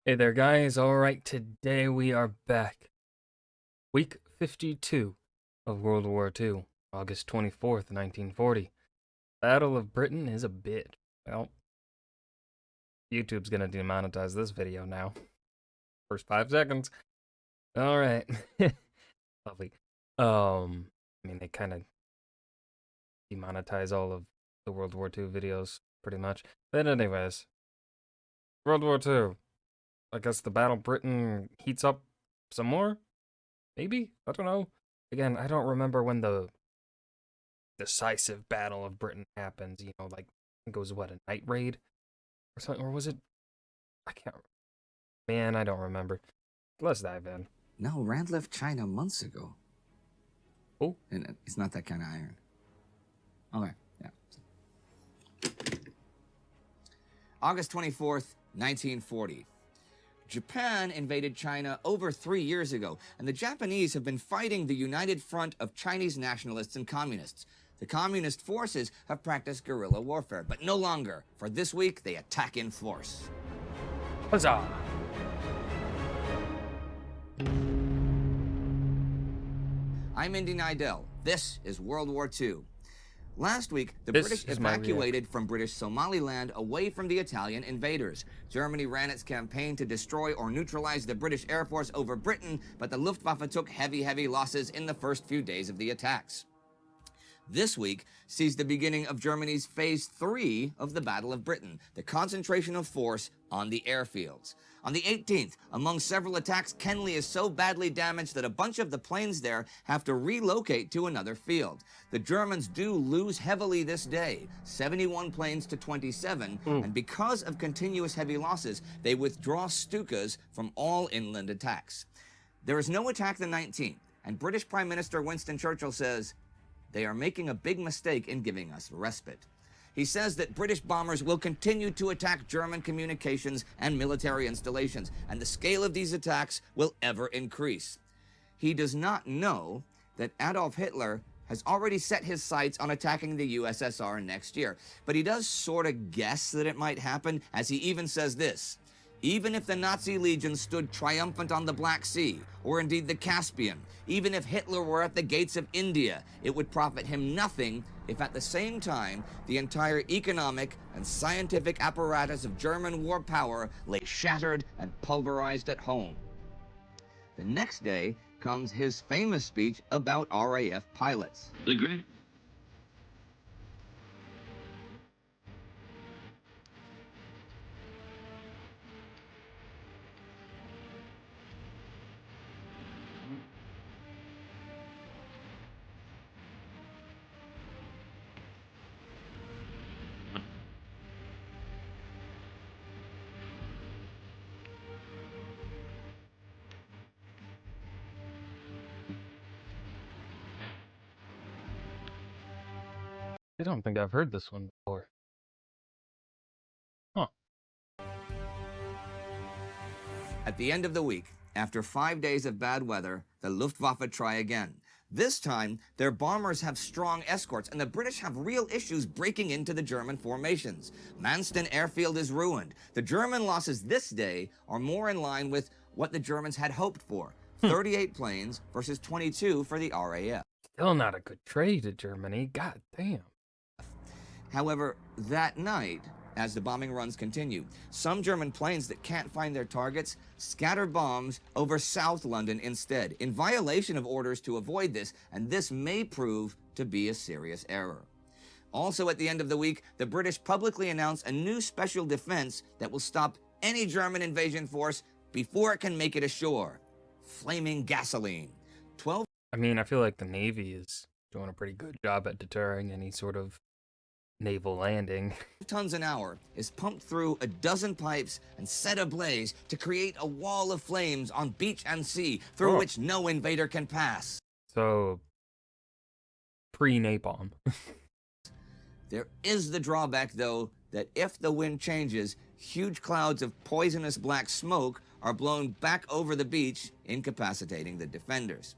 Hey there, guys. Alright, today we are back. Week 52 of World War II, August 24th, 1940. Battle of Britain is a bitch. Well, YouTube's gonna demonetize this video now. First 5 seconds. Alright. Lovely. I mean, they kind of demonetize all of the World War II videos, pretty much. But anyways, World War II. I guess the Battle of Britain heats up some more? Maybe? I don't know. Again, I don't remember when the decisive Battle of Britain happens. Like, it goes, what, a night raid? Or something? Or was it? I can't. Man, I don't remember. Let's dive in. No, Rand left China months ago. Oh. And it's not that kind of iron. Okay, yeah. August 24th, 1940. Japan invaded China over 3 years ago, and the Japanese have been fighting the United Front of Chinese nationalists and communists. The communist forces have practiced guerrilla warfare, but no longer. For this week, they attack in force. Huzzah! I'm Indy Nidell. This is World War II. Last week, the This British is my evacuated from British Somaliland away from the Italian invaders. Germany ran its campaign to destroy or neutralize the British Air Force over Britain, but the Luftwaffe took heavy losses in the first few days of the attacks. This week sees the beginning of Germany's Phase 3 of the Battle of Britain, the concentration of force on the airfields. On the 18th, among several attacks, Kenly is so badly damaged that a bunch of the planes there have to relocate to another field. The Germans do lose heavily this day, 71 planes to 27, and because of continuous heavy losses, they withdraw Stukas from all inland attacks. There is no attack the 19th, and British Prime Minister Winston Churchill says, "They are making a big mistake in giving us respite." He says that British bombers will continue to attack German communications and military installations, and the scale of these attacks will ever increase. He does not know that Adolf Hitler has already set his sights on attacking the USSR next year, but he does sort of guess that it might happen, as he even says this: "Even if the Nazi legion stood triumphant on the Black Sea, or indeed the Caspian, even if Hitler were at the gates of India, it would profit him nothing if at the same time the entire economic and scientific apparatus of German war power lay shattered and pulverized at home." The next day comes his famous speech about RAF pilots. The great I don't think I've heard this one before. Huh. At the end of the week, after 5 days of bad weather, the Luftwaffe try again. This time, their bombers have strong escorts, and the British have real issues breaking into the German formations. Manston Airfield is ruined. The German losses this day are more in line with what the Germans had hoped for: 38 planes versus 22 for the RAF. Still not a good trade to Germany. God damn. However, that night, as the bombing runs continue, some German planes that can't find their targets scatter bombs over South London instead, in violation of orders to avoid this, and this may prove to be a serious error. Also at the end of the week, the British publicly announce a new special defense that will stop any German invasion force before it can make it ashore: flaming gasoline. 12 I mean, I feel like the Navy is doing a pretty good job at deterring any sort of naval landing. tons an hour is pumped through a dozen pipes and set ablaze to create a wall of flames on beach and sea through which no invader can pass. So, pre-napalm. There is the drawback, though, that if the wind changes, huge clouds of poisonous black smoke are blown back over the beach, incapacitating the defenders.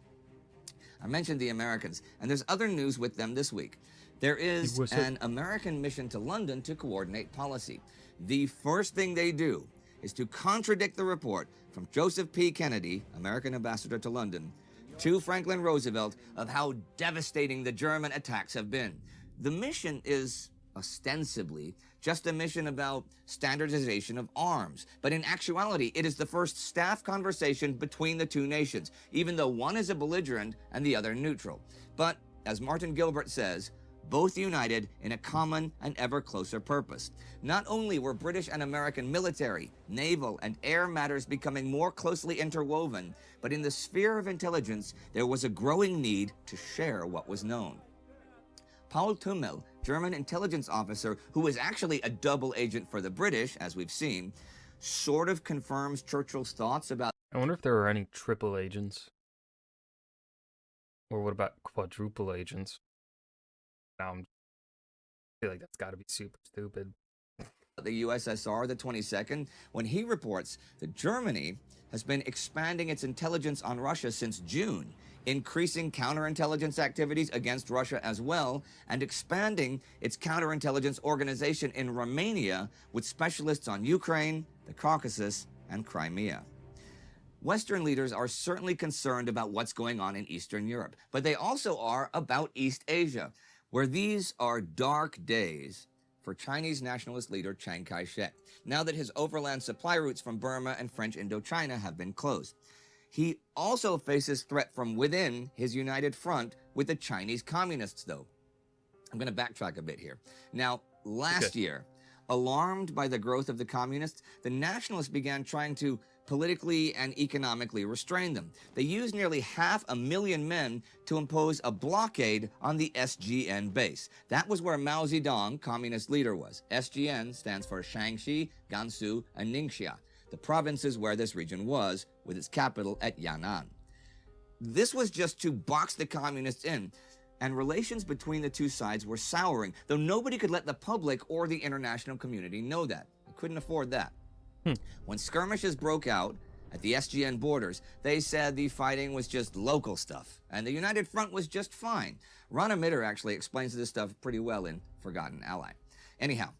I mentioned the Americans, and there's other news with them this week. There is an American mission to London to coordinate policy. The first thing they do is to contradict the report from Joseph P. Kennedy, American ambassador to London, to Franklin Roosevelt of how devastating the German attacks have been. The mission is ostensibly just a mission about standardization of arms, but in actuality, it is the first staff conversation between the two nations, even though one is a belligerent and the other neutral. But, as Martin Gilbert says, both united in a common and ever closer purpose. Not only were British and American military, naval, and air matters becoming more closely interwoven, but in the sphere of intelligence, there was a growing need to share what was known. Paul Tummel, German intelligence officer who was actually a double agent for the British, as we've seen, sort of confirms Churchill's thoughts about... I wonder if there are any triple agents. Or what about quadruple agents? Now I feel like that's got to be super stupid. The USSR, the 22nd, when he reports that Germany has been expanding its intelligence on Russia since June, increasing counterintelligence activities against Russia as well, and expanding its counterintelligence organization in Romania with specialists on Ukraine, the Caucasus, and Crimea. Western leaders are certainly concerned about what's going on in Eastern Europe, but they also are about East Asia, where these are dark days for Chinese nationalist leader Chiang Kai-shek, now that his overland supply routes from Burma and French Indochina have been closed. He also faces threat from within his united front with the Chinese communists, though. I'm going to backtrack a bit here. Now, last year, alarmed by the growth of the communists, the nationalists began trying to politically and economically restrain them. They used nearly 500,000 men to impose a blockade on the SGN base. That was where Mao Zedong, communist leader, was. SGN stands for Shaanxi, Gansu, and Ningxia, the provinces where this region was, with its capital at Yan'an. This was just to box the communists in, and relations between the two sides were souring, though nobody could let the public or the international community know that. They couldn't afford that. When skirmishes broke out at the SGN borders, they said the fighting was just local stuff, and the United Front was just fine. Rana Mitter actually explains this stuff pretty well in Forgotten Ally. Anyhow,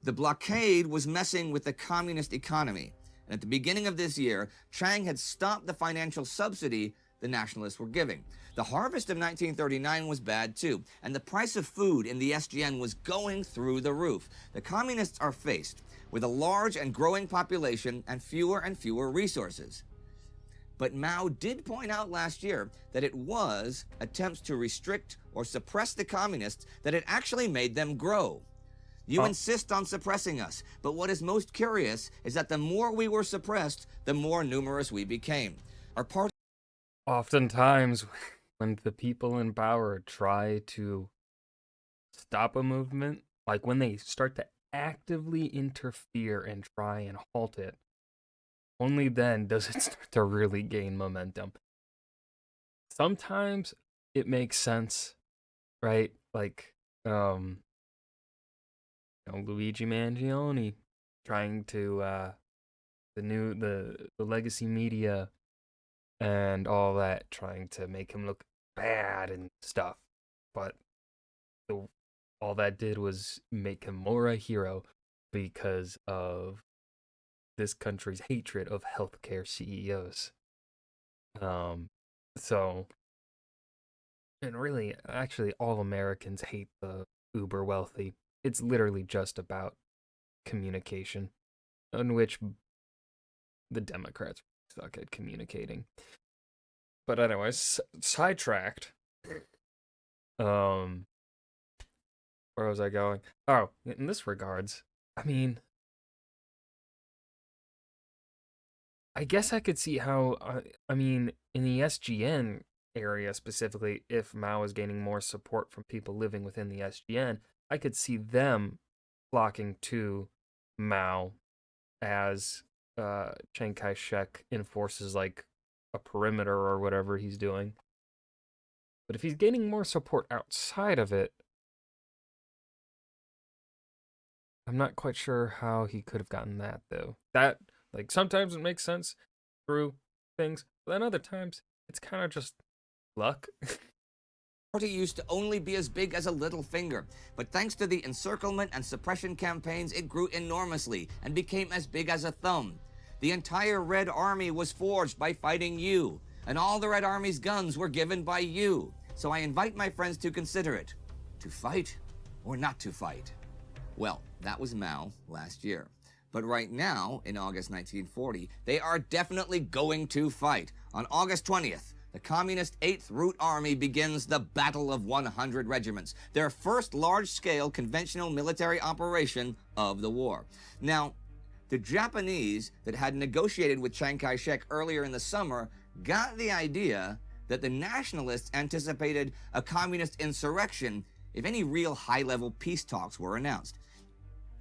the blockade was messing with the communist economy, and at the beginning of this year, Chiang had stopped the financial subsidy the nationalists were giving. The harvest of 1939 was bad too, and the price of food in the SGN was going through the roof. The communists are faced with a large and growing population and fewer resources. But Mao did point out last year that it was attempts to restrict or suppress the communists that had actually made them grow. You insist on suppressing us, but what is most curious is that the more we were suppressed, the more numerous we became. Our part Oftentimes, when the people in power try to stop a movement, like when they start to actively interfere and try and halt it, only then does it start to really gain momentum. Sometimes it makes sense, right? Like, Luigi Mangione trying to the legacy media and all that, trying to make him look bad and stuff, but all that did was make him more a hero because of this country's hatred of healthcare CEOs. So, and really, actually, all Americans hate the uber wealthy. It's literally just about communication, in which the Democrats suck at communicating. But anyways, sidetracked. Where was I going? Oh, in this regards, I mean, I guess I could see how, in the SGN area specifically, if Mao is gaining more support from people living within the SGN, I could see them flocking to Mao as Chiang Kai-shek enforces like a perimeter or whatever he's doing. But if he's gaining more support outside of it, I'm not quite sure how he could have gotten that, though. That, like, sometimes it makes sense through things, but then other times it's kind of just luck. party used to only be as big as a little finger, but thanks to the encirclement and suppression campaigns, it grew enormously and became as big as a thumb. The entire Red Army was forged by fighting you, and all the Red Army's guns were given by you. So I invite my friends to consider it. To fight or not to fight? Well, that was Mao last year. But right now, in August 1940, they are definitely going to fight. On August 20th, the Communist 8th Root Army begins the Battle of 100 Regiments, their first large-scale conventional military operation of the war. Now, the Japanese that had negotiated with Chiang Kai-shek earlier in the summer got the idea that the nationalists anticipated a communist insurrection if any real high-level peace talks were announced.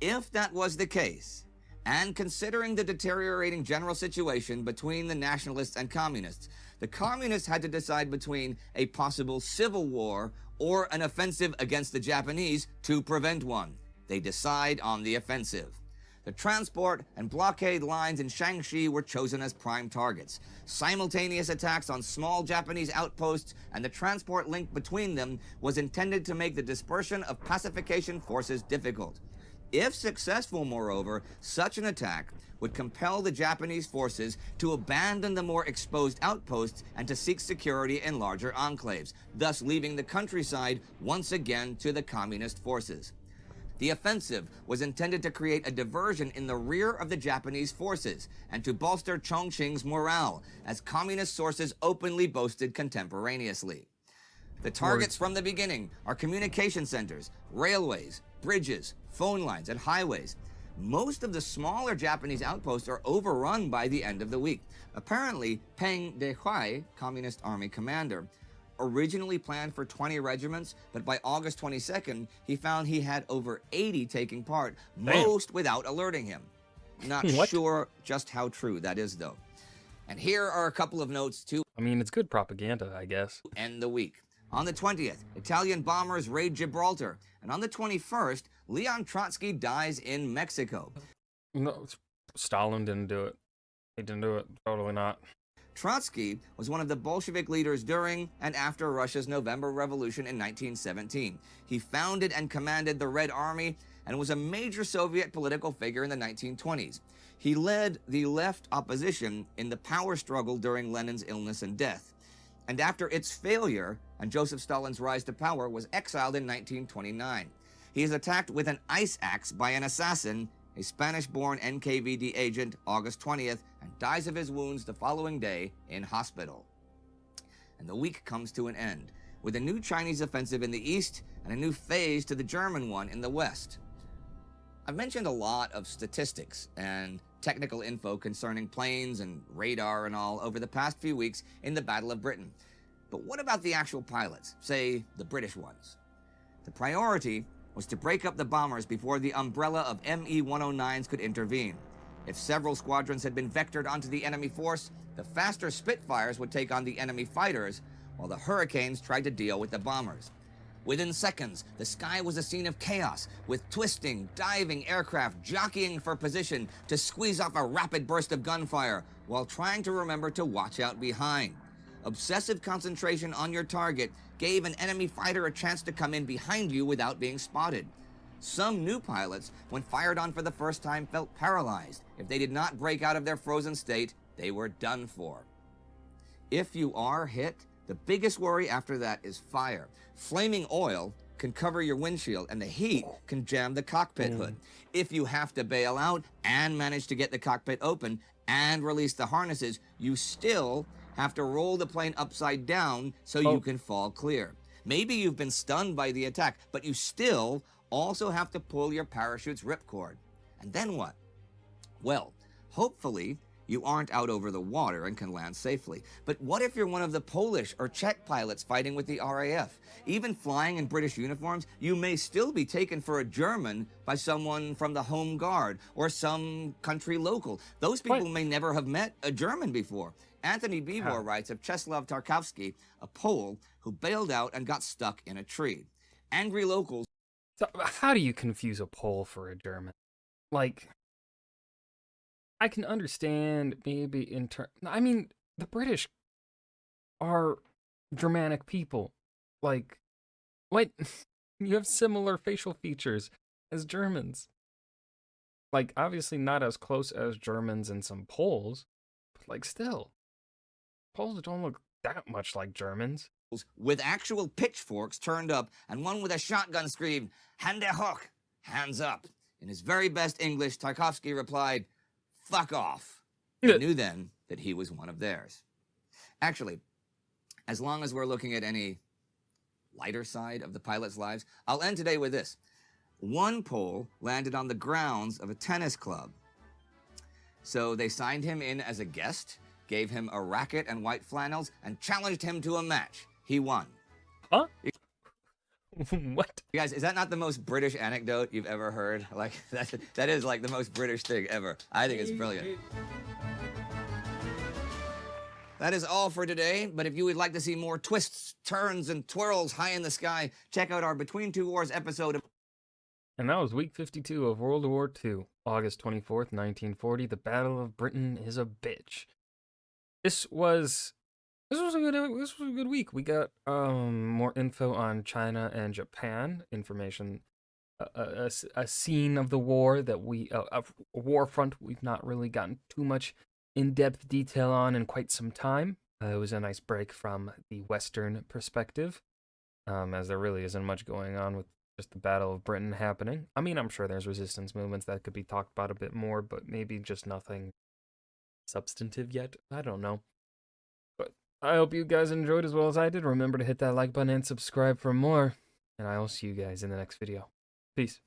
If that was the case, and considering the deteriorating general situation between the nationalists and communists, the communists had to decide between a possible civil war or an offensive against the Japanese to prevent one. They decide on the offensive. The transport and blockade lines in Shaanxi were chosen as prime targets. Simultaneous attacks on small Japanese outposts and the transport link between them was intended to make the dispersion of pacification forces difficult. If successful, moreover, such an attack would compel the Japanese forces to abandon the more exposed outposts and to seek security in larger enclaves, thus leaving the countryside once again to the communist forces. The offensive was intended to create a diversion in the rear of the Japanese forces and to bolster Chongqing's morale, as communist sources openly boasted contemporaneously. The targets from the beginning are communication centers, railways, bridges, phone lines, and highways. Most of the smaller Japanese outposts are overrun by the end of the week. Apparently, Peng Dehuai, Communist Army commander, originally planned for 20 regiments, but by August 22nd, he found he had over 80 taking part, most without alerting him. Not sure just how true that is, though. And here are a couple of notes to I mean, it's good propaganda, I guess. end the week. On the 20th, Italian bombers raid Gibraltar, and on the 21st, Leon Trotsky dies in Mexico. No, Stalin didn't do it. He didn't do it. Totally not. Trotsky was one of the Bolshevik leaders during and after Russia's November Revolution in 1917. He founded and commanded the Red Army and was a major Soviet political figure in the 1920s. He led the left opposition in the power struggle during Lenin's illness and death. And after its failure and Joseph Stalin's rise to power, was exiled in 1929. He is attacked with an ice axe by an assassin, a Spanish-born NKVD agent, August 20th, and dies of his wounds the following day in hospital. And the week comes to an end, with a new Chinese offensive in the east and a new phase to the German one in the west. I've mentioned a lot of statistics and technical info concerning planes and radar and all over the past few weeks in the Battle of Britain. But what about the actual pilots, say the British ones? The priority was to break up the bombers before the umbrella of ME-109s could intervene. If several squadrons had been vectored onto the enemy force, the faster Spitfires would take on the enemy fighters, while the Hurricanes tried to deal with the bombers. Within seconds, the sky was a scene of chaos, with twisting, diving aircraft jockeying for position to squeeze off a rapid burst of gunfire, while trying to remember to watch out behind. Obsessive concentration on your target gave an enemy fighter a chance to come in behind you without being spotted. Some new pilots, when fired on for the first time, felt paralyzed. If they did not break out of their frozen state, they were done for. If you are hit, the biggest worry after that is fire. Flaming oil can cover your windshield, and the heat can jam the cockpit hood. If you have to bail out and manage to get the cockpit open and release the harnesses, you still have to roll the plane upside down so you can fall clear. Maybe you've been stunned by the attack, but you still also have to pull your parachute's ripcord. And then what? Well, hopefully you aren't out over the water and can land safely. But what if you're one of the Polish or Czech pilots fighting with the RAF? Even flying in British uniforms, you may still be taken for a German by someone from the Home Guard or some country local. Those people may never have met a German before. Anthony Bivor writes of Czeslaw Tarkowski, a Pole who bailed out and got stuck in a tree. Angry locals... So how do you confuse a Pole for a German? Like, I can understand maybe I mean, the British are Germanic people. Like, what? You have similar facial features as Germans. Like, obviously not as close as Germans and some Poles, but like still, Poles don't look that much like Germans. with actual pitchforks turned up, and one with a shotgun screamed, "Hände hoch," hands up. In his very best English, Tarkovsky replied, "Fuck off." He knew then that he was one of theirs. Actually, as long as we're looking at any lighter side of the pilots' lives, I'll end today with this. One Pole landed on the grounds of a tennis club. So they signed him in as a guest, gave him a racket and white flannels, and challenged him to a match. He won. Huh? What? You guys, is that not the most British anecdote you've ever heard? Like, that is like the most British thing ever. I think it's brilliant. That is all for today, but if you would like to see more twists, turns, and twirls high in the sky, check out our Between Two Wars episode of... And that was week 52 of World War II, August 24th, 1940. The Battle of Britain is a bitch. This was a good week. We got more info on China and Japan, information, a scene of the war that a war front we've not really gotten too much in-depth detail on in quite some time. It was a nice break from the Western perspective, as there really isn't much going on with just the Battle of Britain happening. I mean, I'm sure there's resistance movements that could be talked about a bit more, but maybe just nothing substantive yet. I don't know. But I hope you guys enjoyed as well as I did. Remember to hit that like button and subscribe for more, and I will see you guys in the next video. Peace.